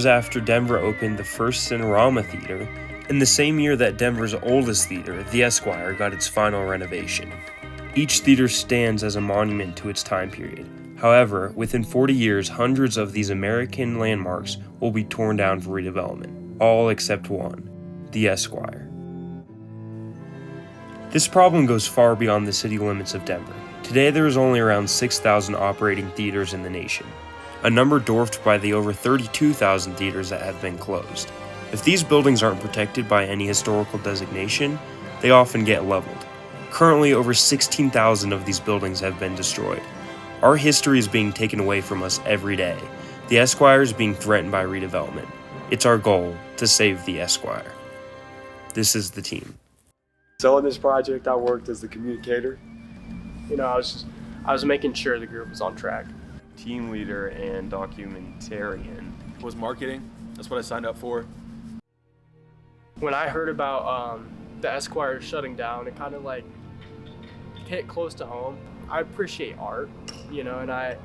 years after Denver opened the first Cinerama Theater, in the same year that Denver's oldest theater, the Esquire, got its final renovation. Each theater stands as a monument to its time period. However, within 40 years, hundreds of these American landmarks will be torn down for redevelopment, all except one, the Esquire. This problem goes far beyond the city limits of Denver. Today there is only around 6,000 operating theaters in the nation, a number dwarfed by the over 32,000 theaters that have been closed. If these buildings aren't protected by any historical designation, they often get leveled. Currently, over 16,000 of these buildings have been destroyed. Our history is being taken away from us every day. The Esquire is being threatened by redevelopment. It's our goal to save the Esquire. This is the team. So in this project, I worked as the communicator. I was making sure the group was on track. Team leader and documentarian. Was marketing. That's what I signed up for. When I heard about the Esquire shutting down, it kind of like hit close to home. I appreciate art, and I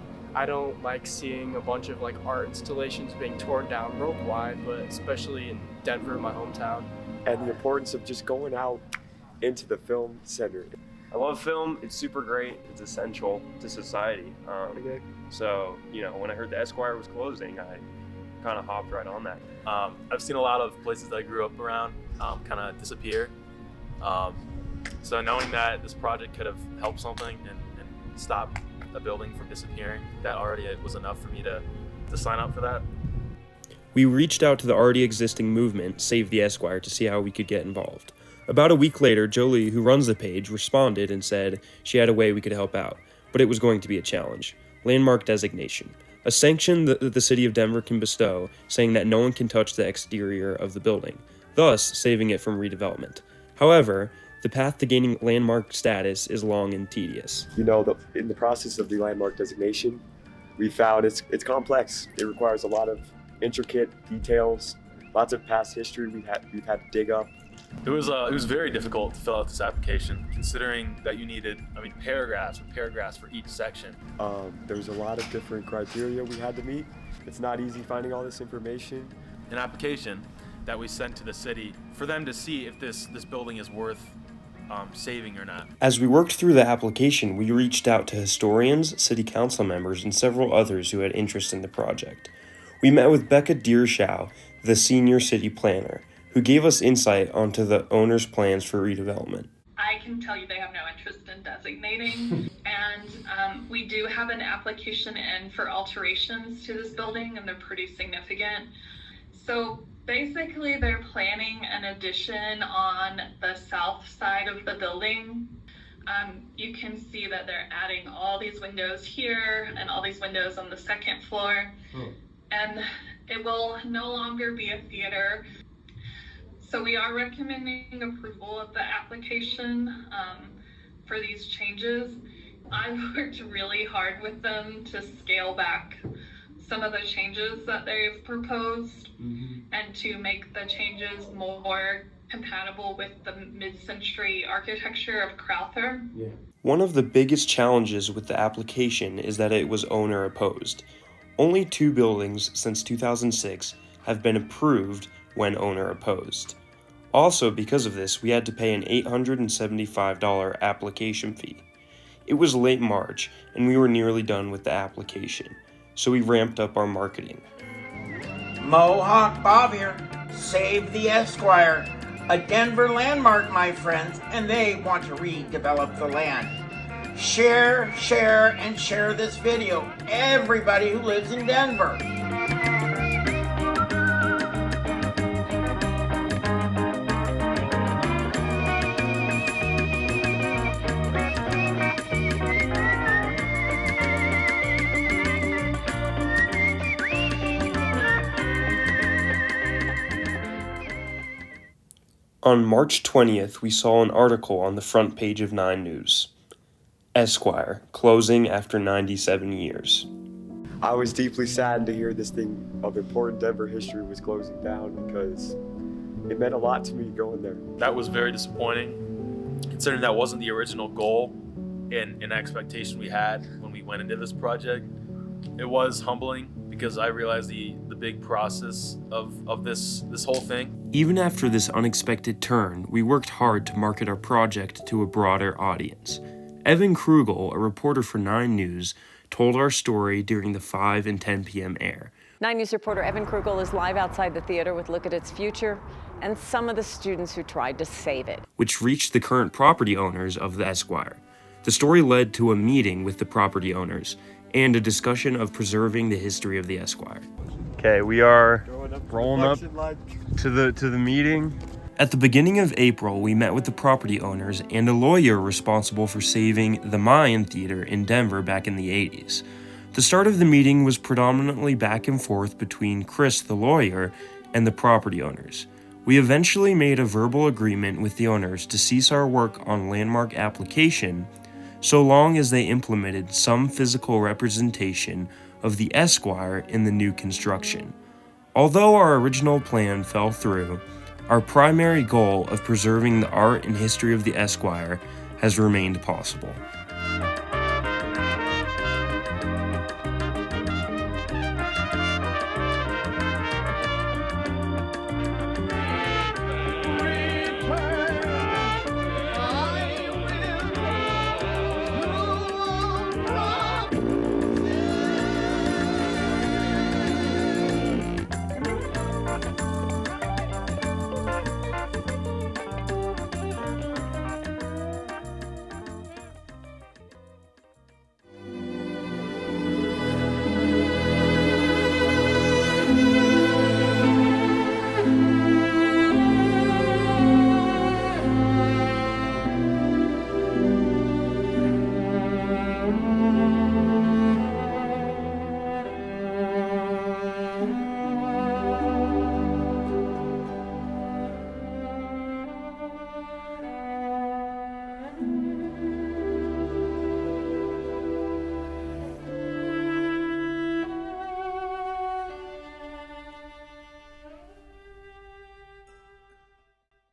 don't like seeing a bunch of like art installations being torn down worldwide, but especially in Denver, my hometown. And the importance of just going out into the film center. I love film. It's super great. It's essential to society. So, when I heard the Esquire was closing, I kind of hopped right on that. I've seen a lot of places that I grew up around kind of disappear. So knowing that this project could have helped something and stop a building from disappearing, that already was enough for me to sign up for that. We reached out to the already existing movement, Save the Esquire, to see how we could get involved. About a week later, Jolie, who runs the page, responded and said she had a way we could help out, but it was going to be a challenge. Landmark designation, a sanction that the city of Denver can bestow, saying that no one can touch the exterior of the building, thus saving it from redevelopment. However, the path to gaining landmark status is long and tedious. In the process of the landmark designation, we found it's complex. It requires a lot of intricate details, lots of past history we've had to dig up. It was very difficult to fill out this application, considering that you needed, paragraphs for each section. There's a lot of different criteria we had to meet. It's not easy finding all this information. An application that we sent to the city for them to see if this building is worth saving or not. As we worked through the application, we reached out to historians, city council members, and several others who had interest in the project. We met with Becca Deershow, the senior city planner, who gave us insight onto the owner's plans for redevelopment. I can tell you they have no interest in designating, and we do have an application in for alterations to this building, and they're pretty significant. So basically, they're planning an addition on the south side of the building. You can see that they're adding all these windows here and all these windows on the second floor. And it will no longer be a theater. So we are recommending approval of the application for these changes. I've worked really hard with them to scale back some of the changes that they've proposed and to make the changes more compatible with the mid-century architecture of Crowther. Yeah. One of the biggest challenges with the application is that it was owner opposed. Only 2 buildings since 2006 have been approved when owner opposed. Also, because of this, we had to pay an $875 application fee. It was late March, and we were nearly done with the application, so we ramped up our marketing. Mohawk Bob here. Save the Esquire. A Denver landmark, my friends, and they want to redevelop the land. Share, and share this video. Everybody who lives in Denver. On March 20th, we saw an article on the front page of 9 News. Esquire, closing after 97 years. I was deeply saddened to hear this thing of important Denver history was closing down because it meant a lot to me going there. That was very disappointing, considering that wasn't the original goal and expectation we had when we went into this project. It was humbling because I realized the big process of this whole thing. Even after this unexpected turn, we worked hard to market our project to a broader audience. Evan Krugel, a reporter for 9 News, told our story during the 5 and 10 p.m. air. 9 News reporter Evan Krugel is live outside the theater with a look at its future and some of the students who tried to save it, which reached the current property owners of the Esquire. The story led to a meeting with the property owners and a discussion of preserving the history of the Esquire. Okay, we are rolling up to the meeting. At the beginning of April, we met with the property owners and a lawyer responsible for saving the Mayan Theater in Denver back in the 80s. The start of the meeting was predominantly back and forth between Chris, the lawyer, and the property owners. We eventually made a verbal agreement with the owners to cease our work on landmark application so long as they implemented some physical representation of the Esquire in the new construction. Although our original plan fell through, our primary goal of preserving the art and history of the Esquire has remained possible.